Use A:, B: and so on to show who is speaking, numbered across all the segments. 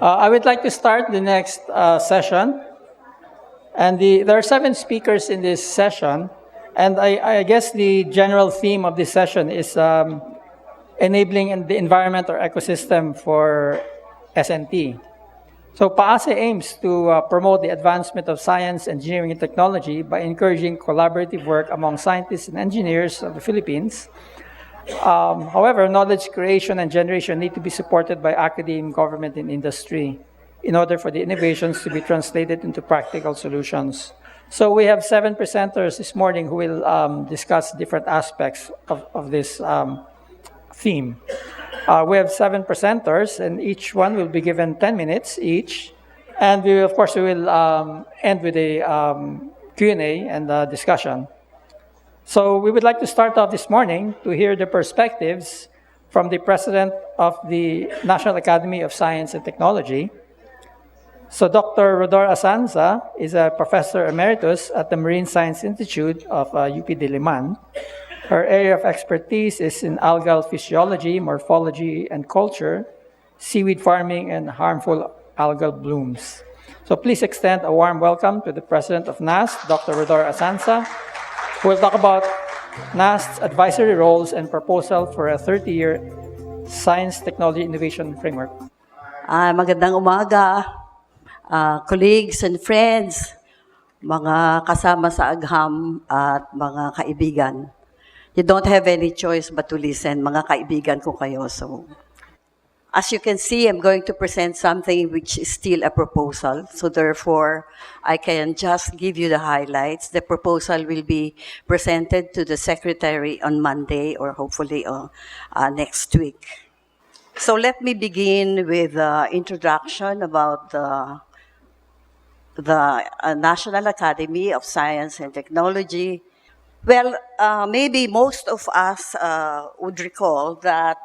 A: I would like to start the next session. And there are 7 speakers in this session. And I guess the general theme of this session is enabling the environment or ecosystem for SNT. So PAASE aims to promote the advancement of science, engineering, and technology by encouraging collaborative work among scientists and engineers of the Philippines. However, knowledge creation and generation need to be supported by academia, government, and industry in order for the innovations to be translated into practical solutions. So we have 7 presenters this morning who will discuss different aspects of this theme. We have 7 presenters, and each one will be given 10 minutes each. And we will end with a Q&A and discussion. So we would like to start off this morning to hear the perspectives from the President of the National Academy of Science and Technology. So Dr. Rhodora Azanza is a Professor Emeritus at the Marine Science Institute of UP Diliman. Her area of expertise is in algal physiology, morphology and culture, seaweed farming, and harmful algal blooms. So please extend a warm welcome to the President of NAST, Dr. Rhodora Azanza, who will talk about NAST's advisory roles and proposal for a 30-year Science Technology Innovation Framework.
B: Magandang umaga, colleagues and friends, mga kasama sa agham at mga kaibigan. You don't have any choice but to listen, mga kaibigan ko kayo. So, as you can see, I'm going to present something which is still a proposal. So therefore, I can just give you the highlights. The proposal will be presented to the Secretary on Monday or hopefully next week. So let me begin with the introduction about the National Academy of Science and Technology. Well, maybe most of us would recall that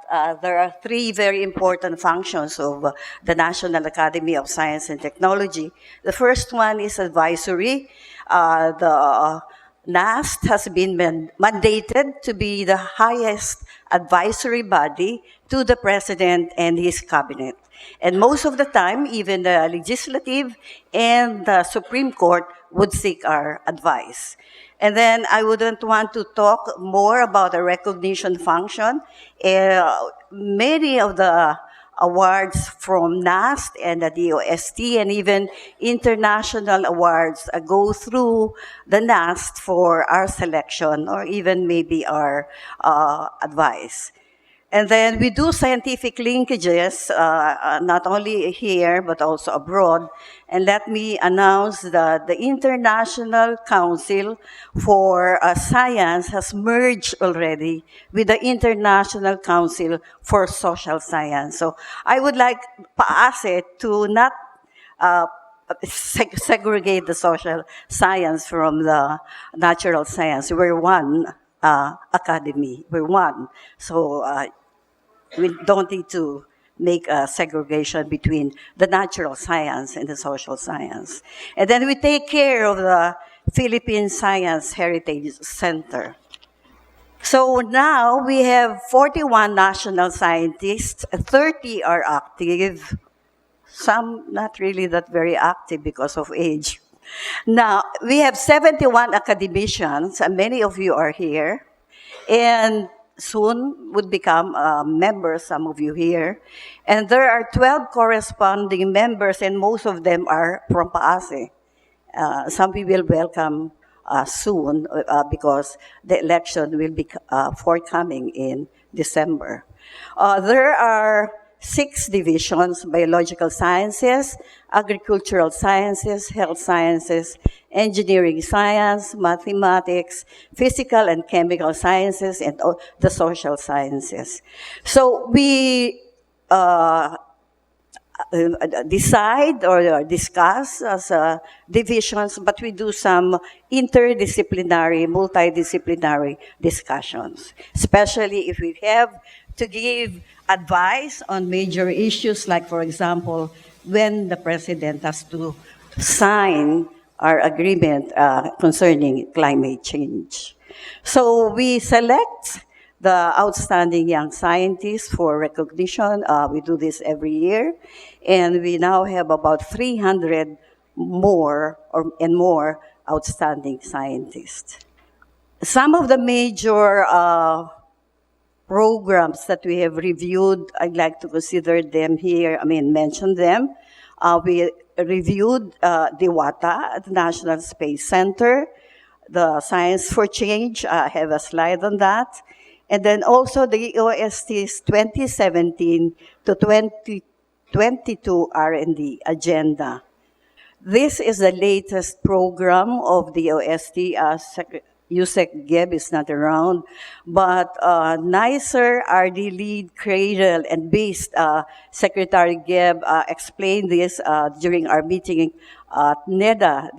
B: there are 3 very important functions of the National Academy of Science and Technology. The first one is advisory. The NAST has been mandated to be the highest advisory body to the President and his cabinet. And most of the time, even the legislative and the Supreme Court would seek our advice. And then I wouldn't want to talk more about the recognition function. Many of the awards from NAST and the DOST and even international awards go through the NAST for our selection or even maybe our advice. And then we do scientific linkages, not only here, but also abroad. And let me announce that the International Council for Science has merged already with the International Council for Social Science. So I would like PAASE to not segregate the social science from the natural science. We're one academy. We're one. So we don't need to make a segregation between the natural science and the social science. And then we take care of the Philippine Science Heritage Center. So now we have 41 national scientists, 30 are active, some not really that very active because of age. Now, we have 71 academicians, and many of you are here, and soon would become members, some of you here. And there are 12 corresponding members, and most of them are from PAASE. Some we will welcome soon because the election will be forthcoming in December. There are 6 divisions: biological sciences, agricultural sciences, health sciences, engineering science, mathematics, physical and chemical sciences, and the social sciences. So we decide or discuss as divisions, but we do some interdisciplinary, multidisciplinary discussions, especially if we have to give advice on major issues, like, for example, when the President has to sign our agreement concerning climate change. So we select the outstanding young scientists for recognition. We do this every year, and we now have about 300 more and more outstanding scientists. Some of the major programs that we have reviewed, I'd like to consider them here, mention them. We reviewed DIWATA at the National Space Center, the Science for Change, I have a slide on that, and then also the OST's 2017 to 2022 R&D agenda. This is the latest program of the OST. Yusek Geb is not around, but NICER RD lead cradle and based Secretary Geb explained this during our meeting at NEDA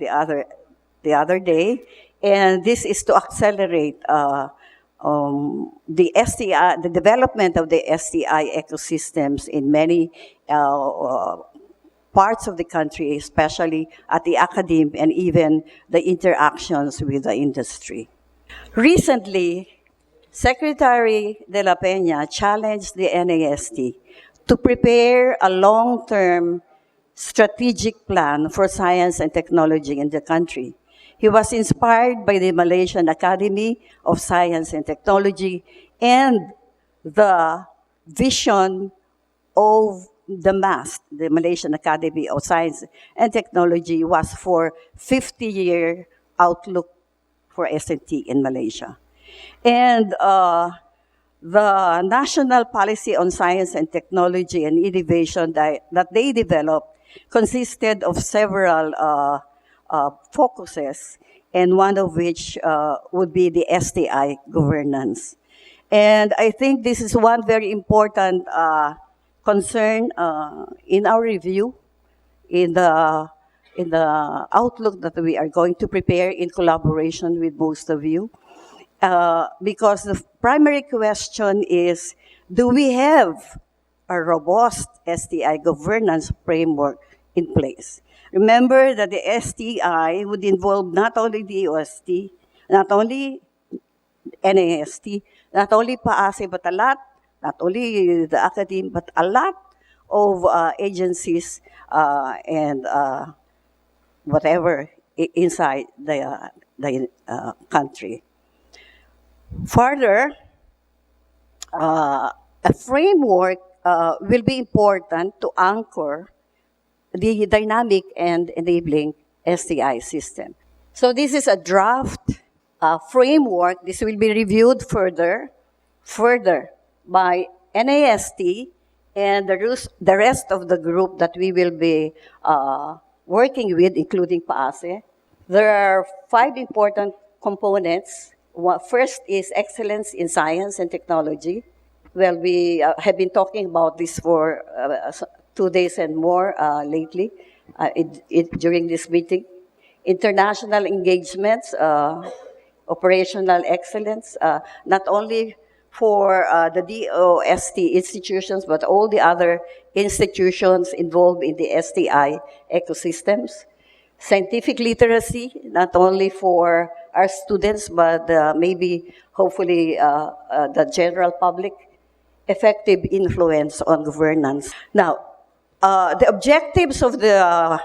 B: the other day, and this is to accelerate the STI, the development of the STI ecosystems in many parts of the country, especially at the academe and even the interactions with the industry. Recently, Secretary De La Peña challenged the NAST to prepare a long-term strategic plan for science and technology in the country. He was inspired by the Malaysian Academy of Science and Technology and the vision of the MAST, the Malaysian Academy of Science and Technology, was for 50-year outlook for S&T in Malaysia. And the National Policy on Science and Technology and Innovation that they developed consisted of several focuses, and one of which would be the STI governance. And I think this is one very important concern in our review, in the outlook that we are going to prepare in collaboration with most of you, because the primary question is, do we have a robust STI governance framework in place? Remember that the STI would involve not only the OST, not only NAST, not only PAASE, but a lot, not only the academe, but a lot of agencies and whatever inside the country. Further, a framework will be important to anchor the dynamic and enabling STI system. So this is a draft framework. This will be reviewed further by NAST and the rest of the group that we will be working with, including PAASE. There are 5 important components. First is excellence in science and technology. Well, we have been talking about this for 2 days and more lately during this meeting. International engagements, operational excellence, not only for the DOST institutions, but all the other institutions involved in the STI ecosystems. Scientific literacy, not only for our students, but maybe, hopefully, the general public. Effective influence on governance. Now, the objectives of the,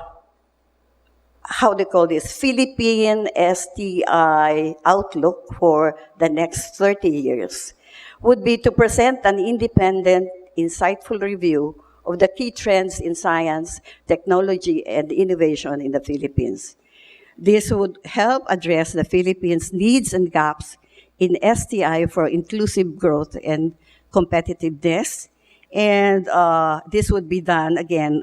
B: Philippine STI outlook for the next 30 years would be to present an independent, insightful review of the key trends in science, technology, and innovation in the Philippines. This would help address the Philippines' needs and gaps in STI for inclusive growth and competitiveness. And this would be done, again,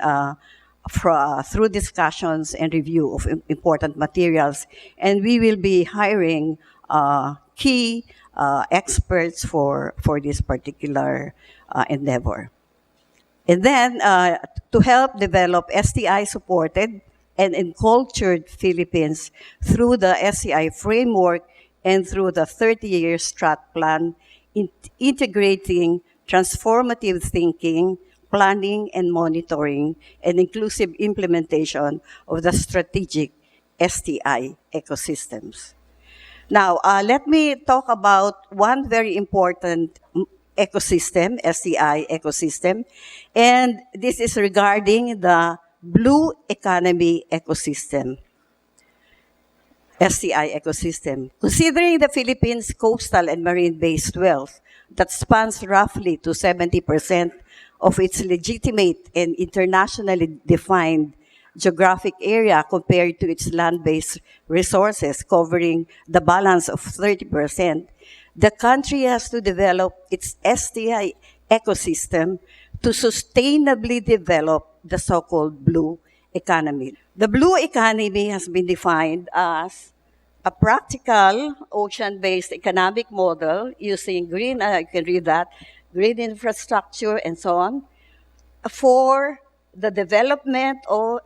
B: through discussions and review of important materials. And we will be hiring key experts for this particular endeavor. And then to help develop STI-supported and encultured Philippines through the STI framework and through the 30-year strat plan, integrating transformative thinking, planning and monitoring, and inclusive implementation of the strategic STI ecosystems. Now, let me talk about one very important ecosystem, STI ecosystem, and this is regarding the blue economy ecosystem. STI ecosystem. Considering the Philippines' coastal and marine-based wealth that spans roughly to 70% of its legitimate and internationally defined geographic area compared to its land-based resources covering the balance of 30%, the country has to develop its STI ecosystem to sustainably develop the so-called blue economy. The blue economy has been defined as a practical ocean-based economic model using green, you can read that, green infrastructure and so on, for the development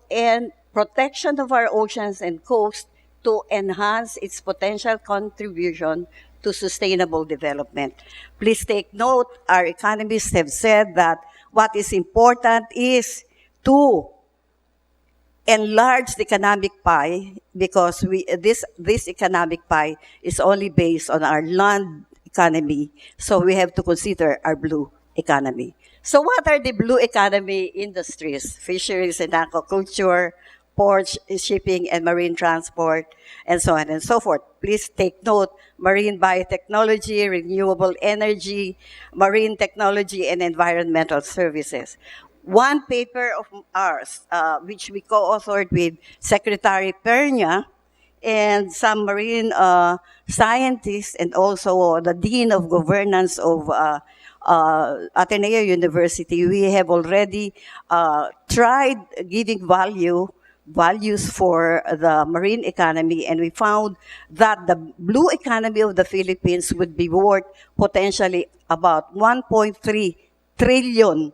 B: and protection of our oceans and coast to enhance its potential contribution to sustainable development. Please take note, our economists have said that what is important is to enlarge the economic pie because this economic pie is only based on our land economy, so we have to consider our blue economy. So what are the blue economy industries? Fisheries and aquaculture, ports, shipping and marine transport, and so on and so forth. Please take note, marine biotechnology, renewable energy, marine technology, and environmental services. One paper of ours, which we co-authored with Secretary Pernia and some marine scientists and also the Dean of Governance of Ateneo University, we have already tried giving values for the marine economy, and we found that the blue economy of the Philippines would be worth potentially about 1.3 trillion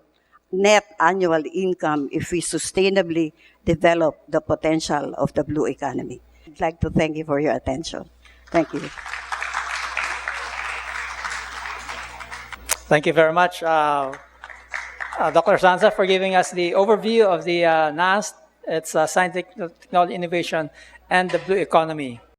B: net annual income if we sustainably develop the potential of the blue economy. I'd like to thank you for your attention. Thank you.
A: Thank you very much, Dr. Azanza, for giving us the overview of the NAST, its scientific technology innovation, and the blue economy.